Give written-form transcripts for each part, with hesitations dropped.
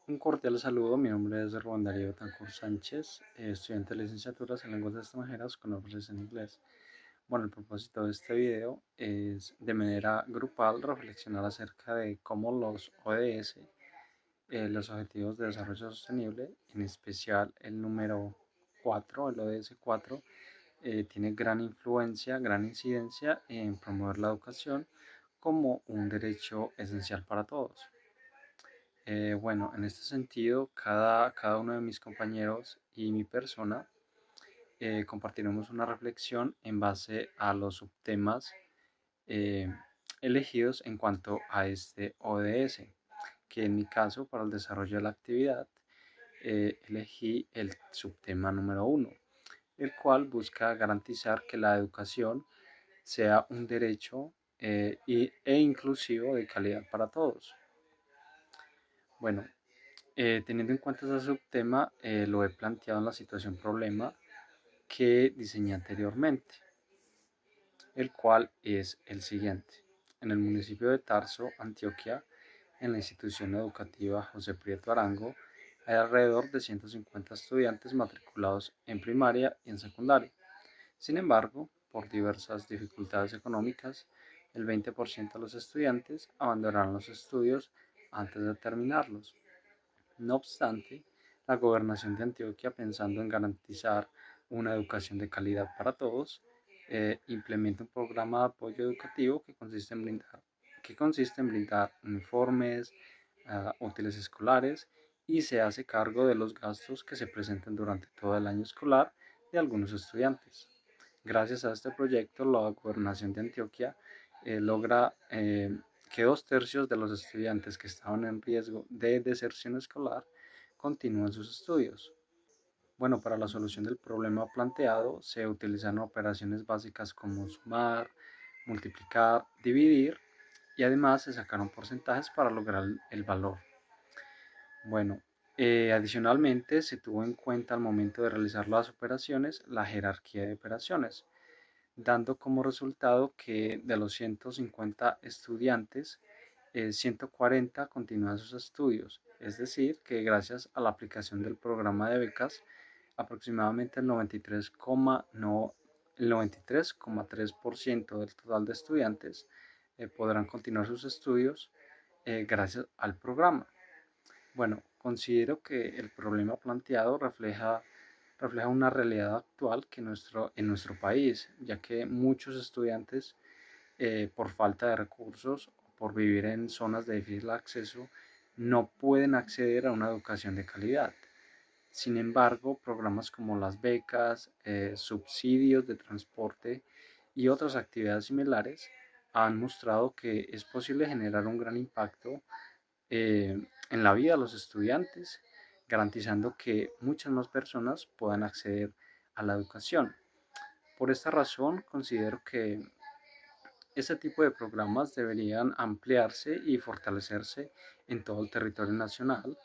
Un cordial saludo, mi nombre es Rubén Darío Betancur Sánchez, estudiante de licenciaturas en lenguas extranjeras con énfasis en inglés. Bueno, el propósito de este video es de manera grupal reflexionar acerca de cómo los ODS, los Objetivos de Desarrollo Sostenible, en especial el número 4, el ODS 4, tiene gran influencia, gran incidencia en promover la educación como un derecho esencial para todos. Bueno, en este sentido, cada uno de mis compañeros y mi persona compartiremos una reflexión en base a los subtemas eh, elegidos en cuanto a este ODS, que en mi caso, para el desarrollo de la actividad, elegí el subtema número uno, el cual busca garantizar que la educación sea un derecho e inclusivo de calidad para todos. Bueno, teniendo en cuenta ese subtema, lo he planteado en la situación problema que diseñé anteriormente, el cual es el siguiente. En el municipio de Tarso, Antioquia, en la institución educativa José Prieto Arango, hay alrededor de 150 estudiantes matriculados en primaria y en secundaria. Sin embargo, por diversas dificultades económicas, el 20% de los estudiantes abandonaron los estudios antes de terminarlos. No obstante, la Gobernación de Antioquia, pensando en garantizar una educación de calidad para todos, implementa un programa de apoyo educativo que consiste en brindar uniformes, útiles escolares y se hace cargo de los gastos que se presenten durante todo el año escolar de algunos estudiantes. Gracias a este proyecto, la Gobernación de Antioquia logra que 2/3 de los estudiantes que estaban en riesgo de deserción escolar continúen sus estudios. Bueno, para la solución del problema planteado se utilizan operaciones básicas como sumar, multiplicar, dividir y además se sacaron porcentajes para lograr el valor. Bueno, adicionalmente se tuvo en cuenta al momento de realizar las operaciones la jerarquía de operaciones, dando como resultado que de los 150 estudiantes, 140 continúan sus estudios, es decir, que gracias a la aplicación del programa de becas, aproximadamente el 93,3% del total de estudiantes podrán continuar sus estudios gracias al programa. Bueno, considero que el problema planteado refleja una realidad actual en nuestro país, ya que muchos estudiantes, por falta de recursos o por vivir en zonas de difícil acceso, no pueden acceder a una educación de calidad. Sin embargo, programas como las becas, subsidios de transporte y otras actividades similares han mostrado que es posible generar un gran impacto en la vida de los estudiantes, garantizando que muchas más personas puedan acceder a la educación. Por esta razón, considero que este tipo de programas deberían ampliarse y fortalecerse en todo el territorio nacional,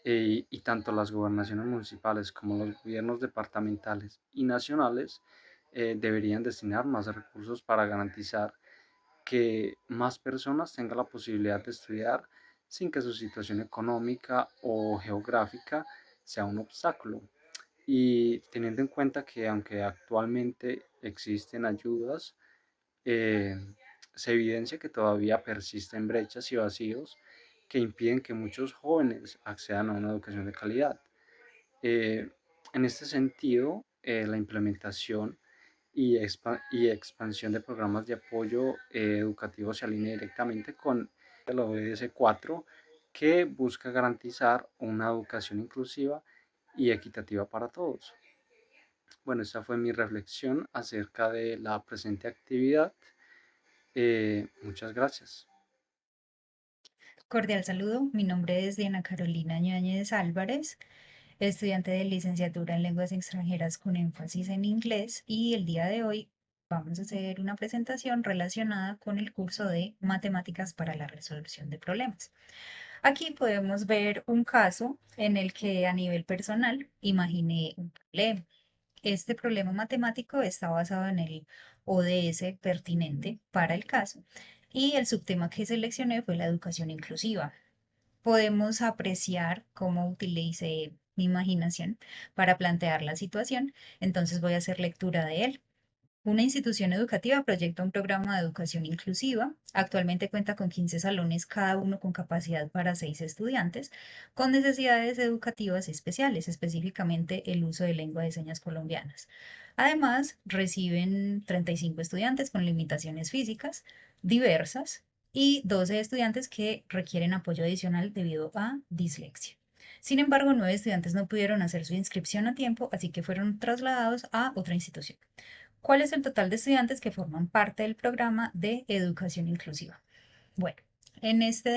y tanto las gobernaciones municipales como los gobiernos departamentales y nacionales deberían destinar más recursos para garantizar que más personas tengan la posibilidad de estudiar sin que su situación económica o geográfica sea un obstáculo. Y teniendo en cuenta que aunque actualmente existen ayudas, eh, se evidencia que todavía persisten brechas y vacíos que impiden que muchos jóvenes accedan a una educación de calidad. Eh, en este sentido, la implementación y expansión de programas de apoyo educativo se alinea directamente con el ODS 4, que busca garantizar una educación inclusiva y equitativa para todos. Bueno, esta fue mi reflexión acerca de la presente actividad. Muchas gracias. Cordial saludo, mi nombre es Diana Carolina Ñáñez Álvarez, estudiante de licenciatura en lenguas extranjeras con énfasis en inglés y el día de hoy vamos a hacer una presentación relacionada con el curso de matemáticas para la resolución de problemas. Aquí podemos ver un caso en el que a nivel personal imaginé un problema. Este problema matemático está basado en el ODS pertinente para el caso y el subtema que seleccioné fue la educación inclusiva. podemos apreciar cómo utilicé mi imaginación para plantear la situación. Entonces voy a hacer lectura de él. Una institución educativa proyecta un programa de educación inclusiva. Actualmente cuenta con 15 salones, cada uno con capacidad para 6 estudiantes, con necesidades educativas especiales, específicamente el uso de lengua de señas colombianas. Además, reciben 35 estudiantes con limitaciones físicas diversas y 12 estudiantes que requieren apoyo adicional debido a dislexia. Sin embargo, 9 estudiantes no pudieron hacer su inscripción a tiempo, así que fueron trasladados a otra institución. ¿Cuál es el total de estudiantes que forman parte del programa de educación inclusiva? Bueno, en esta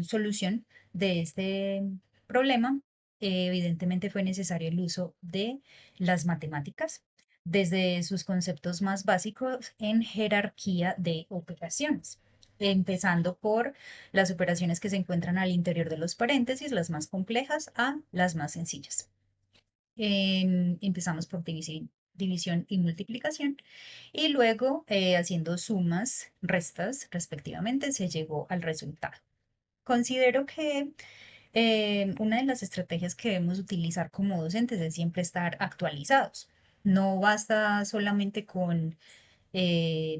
solución de este problema, evidentemente fue necesario el uso de las matemáticas desde sus conceptos más básicos en jerarquía de operaciones, empezando por las operaciones que se encuentran al interior de los paréntesis, las más complejas a las más sencillas. Empezamos por división y multiplicación y luego haciendo sumas, restas respectivamente, se llegó al resultado. Considero que una de las estrategias que debemos utilizar como docentes es siempre estar actualizados. No basta solamente con eh,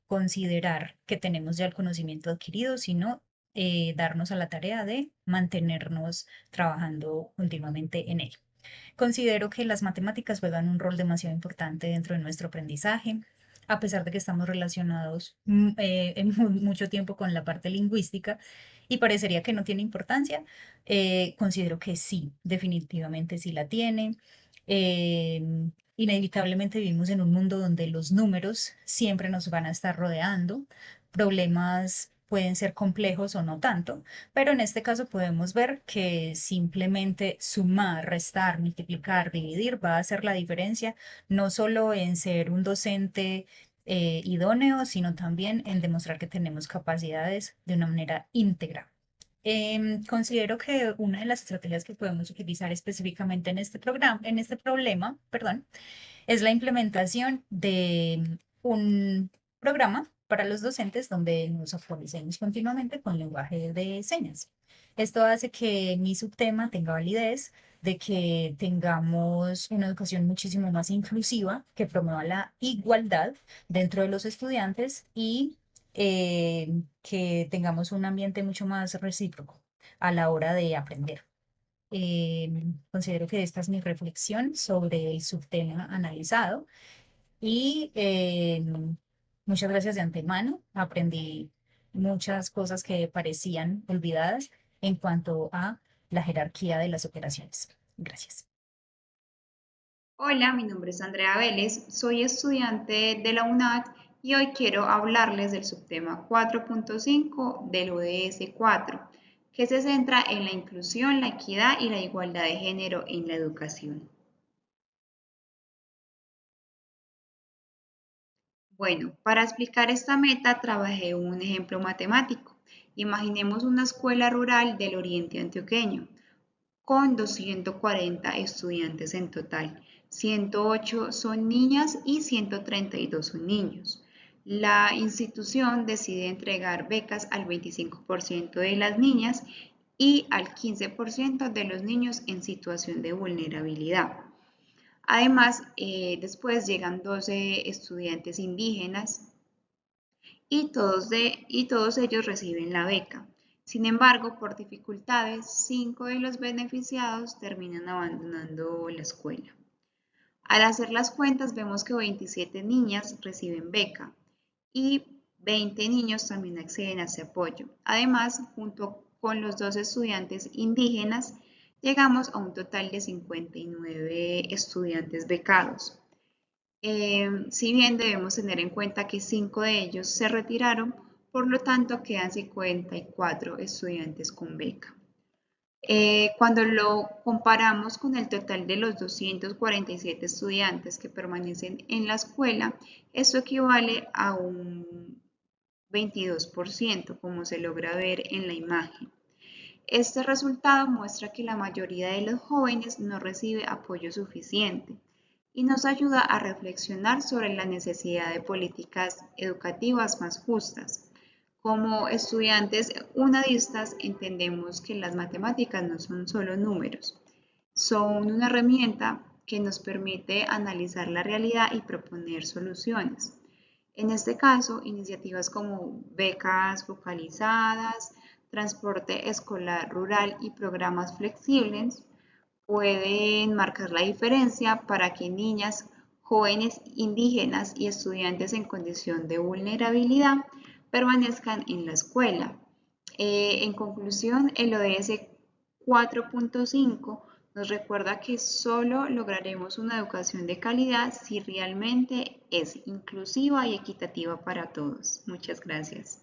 considerar que tenemos ya el conocimiento adquirido, sino darnos a la tarea de mantenernos trabajando continuamente en él. Considero que las matemáticas juegan un rol demasiado importante dentro de nuestro aprendizaje, a pesar de que estamos relacionados en mucho tiempo con la parte lingüística y parecería que no tiene importancia. Considero que sí, definitivamente sí la tiene. Inevitablemente vivimos en un mundo donde los números siempre nos van a estar rodeando. Problemas pueden ser complejos o no tanto, pero en este caso podemos ver que simplemente sumar, restar, multiplicar, dividir va a hacer la diferencia, no solo en ser un docente idóneo, sino también en demostrar que tenemos capacidades de una manera íntegra. Considero que una de las estrategias que podemos utilizar específicamente en este programa, en este problema, perdón, es la implementación de un programa para los docentes donde nos actualicemos continuamente con lenguaje de señas. Esto hace que mi subtema tenga validez, de que tengamos una educación muchísimo más inclusiva, que promueva la igualdad dentro de los estudiantes y que tengamos un ambiente mucho más recíproco a la hora de aprender. Considero que esta es mi reflexión sobre el subtema analizado y muchas gracias de antemano. Aprendí muchas cosas que parecían olvidadas en cuanto a la jerarquía de las operaciones. Gracias. Hola, mi nombre es Andrea Vélez, soy estudiante de la UNAD y hoy quiero hablarles del subtema 4.5 del ODS 4, que se centra en la inclusión, la equidad y la igualdad de género en la educación. Bueno, para explicar esta meta trabajé un ejemplo matemático. Imaginemos una escuela rural del oriente antioqueño con 240 estudiantes en total. 108 son niñas y 132 son niños. La institución decide entregar becas al 25% de las niñas y al 15% de los niños en situación de vulnerabilidad. Además, después llegan 12 estudiantes indígenas y todos ellos reciben la beca. Sin embargo, por dificultades, 5 de los beneficiados terminan abandonando la escuela. Al hacer las cuentas, vemos que 27 niñas reciben beca y 20 niños también acceden a ese apoyo. Además, junto con los dos estudiantes indígenas, llegamos a un total de 59 estudiantes becados. Si bien debemos tener en cuenta que 5 de ellos se retiraron, por lo tanto quedan 54 estudiantes con beca. Cuando lo comparamos con el total de los 247 estudiantes que permanecen en la escuela, esto equivale a un 22%, como se logra ver en la imagen. Este resultado muestra que la mayoría de los jóvenes no recibe apoyo suficiente y nos ayuda a reflexionar sobre la necesidad de políticas educativas más justas. Como estudiantes unadistas entendemos que las matemáticas no son solo números, son una herramienta que nos permite analizar la realidad y proponer soluciones. En este caso, iniciativas como becas focalizadas, transporte escolar rural y programas flexibles pueden marcar la diferencia para que niñas, jóvenes indígenas y estudiantes en condición de vulnerabilidad permanezcan en la escuela. En conclusión, el ODS 4.5 nos recuerda que solo lograremos una educación de calidad si realmente es inclusiva y equitativa para todos. Muchas gracias.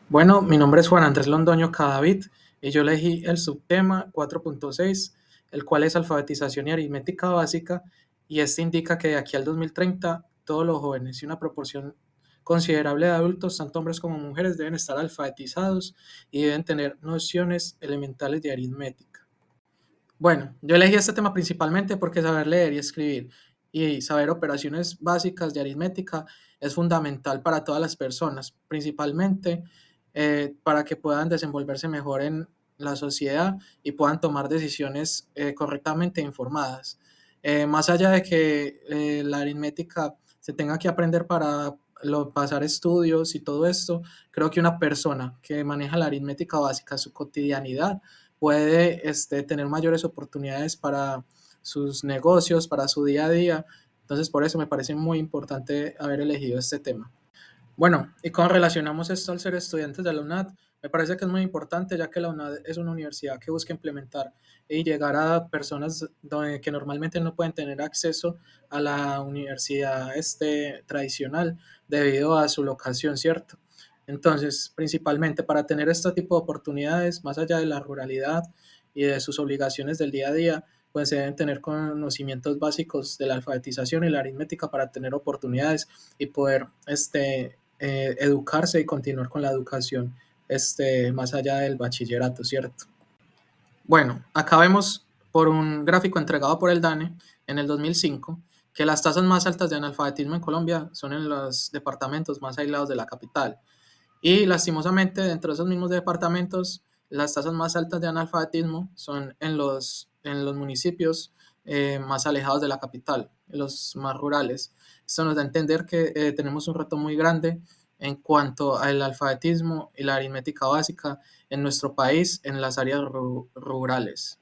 Bueno, mi nombre es Juan Andrés Londoño Cadavid y yo elegí el subtema 4.6, el cual es alfabetización y aritmética básica, y este indica que de aquí al 2030 todos los jóvenes y una proporción considerable de adultos, tanto hombres como mujeres, deben estar alfabetizados y deben tener nociones elementales de aritmética. Bueno, yo elegí este tema principalmente porque saber leer y escribir y saber operaciones básicas de aritmética es fundamental para todas las personas, principalmente para que puedan desenvolverse mejor en la sociedad y puedan tomar decisiones correctamente informadas. Más allá de que la aritmética se tenga que aprender para pasar estudios y todo esto, creo que una persona que maneja la aritmética básica en su cotidianidad puede tener mayores oportunidades para sus negocios, para su día a día. Entonces, por eso me parece muy importante haber elegido este tema. Bueno, y cómo relacionamos esto al ser estudiantes de la UNAD, me parece que es muy importante, ya que la UNAD es una universidad que busca implementar y llegar a personas que normalmente no pueden tener acceso a la universidad tradicional debido a su locación, ¿cierto? Entonces, principalmente para tener este tipo de oportunidades, más allá de la ruralidad y de sus obligaciones del día a día, pues se deben tener conocimientos básicos de la alfabetización y la aritmética para tener oportunidades y poder educarse y continuar con la educación más allá del bachillerato, ¿cierto? Bueno, acá vemos por un gráfico entregado por el DANE en el 2005 que las tasas más altas de analfabetismo en Colombia son en los departamentos más aislados de la capital. Y lastimosamente, dentro de esos mismos departamentos, las tasas más altas de analfabetismo son en los municipios más alejados de la capital, en los más rurales. Esto nos da a entender que tenemos un reto muy grande en cuanto al alfabetismo y la aritmética básica en nuestro país, en las áreas rurales.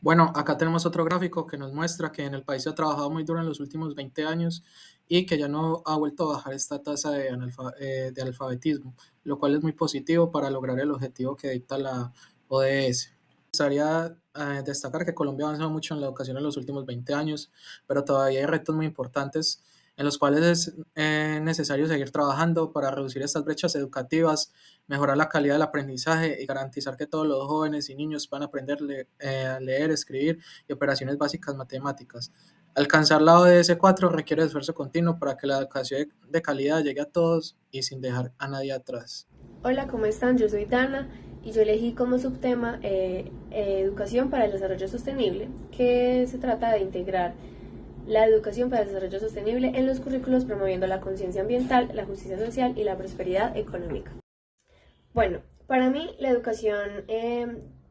Bueno, acá tenemos otro gráfico que nos muestra que en el país se ha trabajado muy duro en los últimos 20 años y que ya no ha vuelto a bajar esta tasa de alfabetismo, lo cual es muy positivo para lograr el objetivo que dicta la ODS. Me gustaría destacar que Colombia ha avanzado mucho en la educación en los últimos 20 años, pero todavía hay retos muy importantes en los cuales es necesario seguir trabajando para reducir estas brechas educativas, mejorar la calidad del aprendizaje y garantizar que todos los jóvenes y niños puedan aprender a leer, escribir y operaciones básicas matemáticas. Alcanzar la ODS 4 requiere esfuerzo continuo para que la educación de calidad llegue a todos y sin dejar a nadie atrás. Hola, ¿cómo están? Yo soy Dana y yo elegí como subtema Educación para el Desarrollo Sostenible, que se trata de integrar la educación para el desarrollo sostenible en los currículos, promoviendo la conciencia ambiental, la justicia social y la prosperidad económica. Bueno, para mí la educación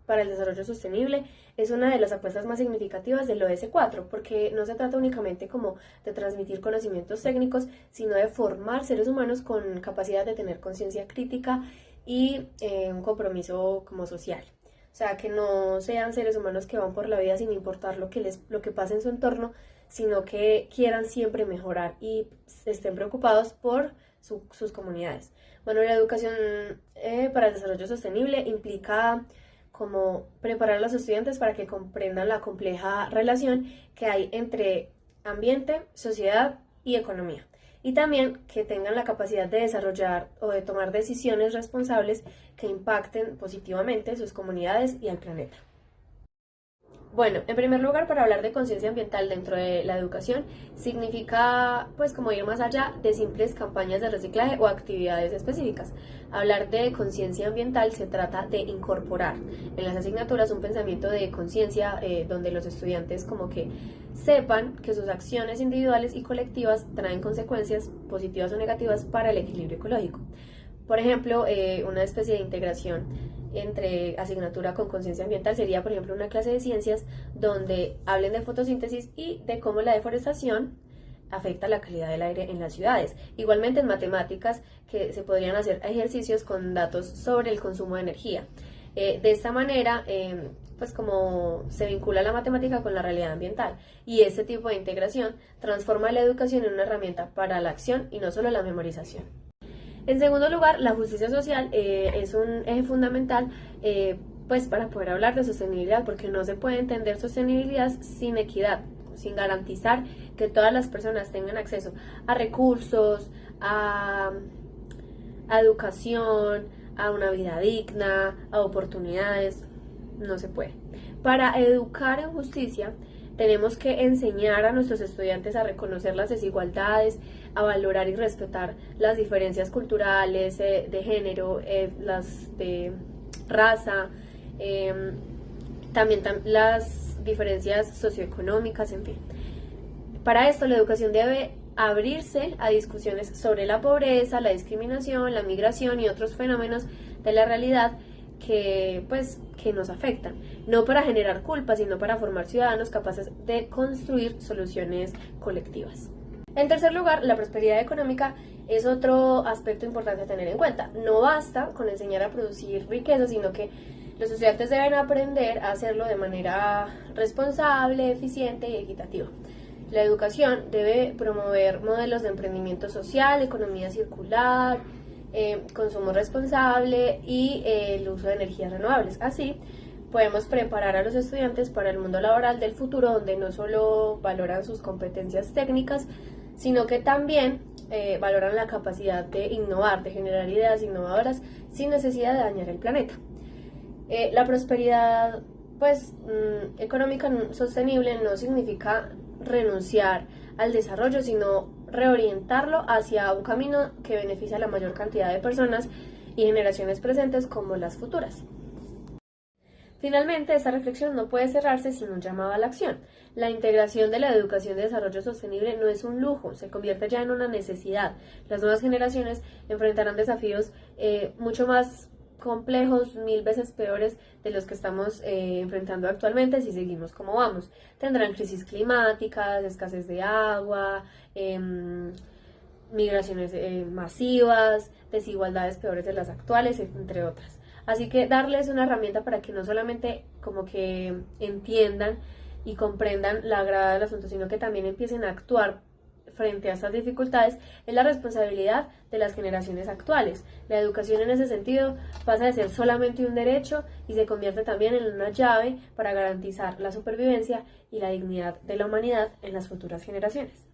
para el desarrollo sostenible es una de las apuestas más significativas del ODS 4, porque no se trata únicamente como de transmitir conocimientos técnicos, sino de formar seres humanos con capacidad de tener conciencia crítica y un compromiso como social. O sea, que no sean seres humanos que van por la vida sin importar lo que pasa en su entorno, sino que quieran siempre mejorar y estén preocupados por sus comunidades. Bueno, la educación para el desarrollo sostenible implica como preparar a los estudiantes para que comprendan la compleja relación que hay entre ambiente, sociedad y economía. Y también que tengan la capacidad de desarrollar o de tomar decisiones responsables que impacten positivamente sus comunidades y al planeta. Bueno, en primer lugar, para hablar de conciencia ambiental dentro de la educación, significa pues como ir más allá de simples campañas de reciclaje o actividades específicas. Hablar de conciencia ambiental se trata de incorporar en las asignaturas un pensamiento de conciencia donde los estudiantes como que sepan que sus acciones individuales y colectivas traen consecuencias positivas o negativas para el equilibrio ecológico. Por ejemplo, una especie de integración entre asignatura con conciencia ambiental sería, por ejemplo, una clase de ciencias donde hablen de fotosíntesis y de cómo la deforestación afecta la calidad del aire en las ciudades. Igualmente en matemáticas, que se podrían hacer ejercicios con datos sobre el consumo de energía. De esta manera, pues como se vincula la matemática con la realidad ambiental, y este tipo de integración transforma la educación en una herramienta para la acción y no solo la memorización. En segundo lugar, la justicia social es un eje fundamental pues para poder hablar de sostenibilidad, porque no se puede entender sostenibilidad sin equidad, sin garantizar que todas las personas tengan acceso a recursos, a educación, a una vida digna, a oportunidades. No se puede. Para educar en justicia, tenemos que enseñar a nuestros estudiantes a reconocer las desigualdades, a valorar y respetar las diferencias culturales, de género, las de raza, también las diferencias socioeconómicas, en fin. Para esto, la educación debe abrirse a discusiones sobre la pobreza, la discriminación, la migración y otros fenómenos de la realidad que nos afectan, no para generar culpa, sino para formar ciudadanos capaces de construir soluciones colectivas. En tercer lugar, la prosperidad económica es otro aspecto importante a tener en cuenta. No basta con enseñar a producir riqueza, sino que los estudiantes deben aprender a hacerlo de manera responsable, eficiente y equitativa. La educación debe promover modelos de emprendimiento social, economía circular, consumo responsable y el uso de energías renovables. Así, podemos preparar a los estudiantes para el mundo laboral del futuro, donde no solo valoran sus competencias técnicas, sino que también valoran la capacidad de innovar, de generar ideas innovadoras sin necesidad de dañar el planeta. La prosperidad económica sostenible no significa renunciar al desarrollo, sino reorientarlo hacia un camino que beneficia a la mayor cantidad de personas y generaciones presentes como las futuras. Finalmente, esta reflexión no puede cerrarse sin un llamado a la acción. La integración de la educación de desarrollo sostenible no es un lujo, se convierte ya en una necesidad. Las nuevas generaciones enfrentarán desafíos mucho más complejos, 1000 veces peores de los que estamos enfrentando actualmente si seguimos como vamos. Tendrán crisis climáticas, escasez de agua, migraciones masivas, desigualdades peores de las actuales, entre otras. Así que darles una herramienta para que no solamente como que entiendan y comprendan la gravedad del asunto, sino que también empiecen a actuar frente a estas dificultades, es la responsabilidad de las generaciones actuales. La educación en ese sentido pasa de ser solamente un derecho y se convierte también en una llave para garantizar la supervivencia y la dignidad de la humanidad en las futuras generaciones.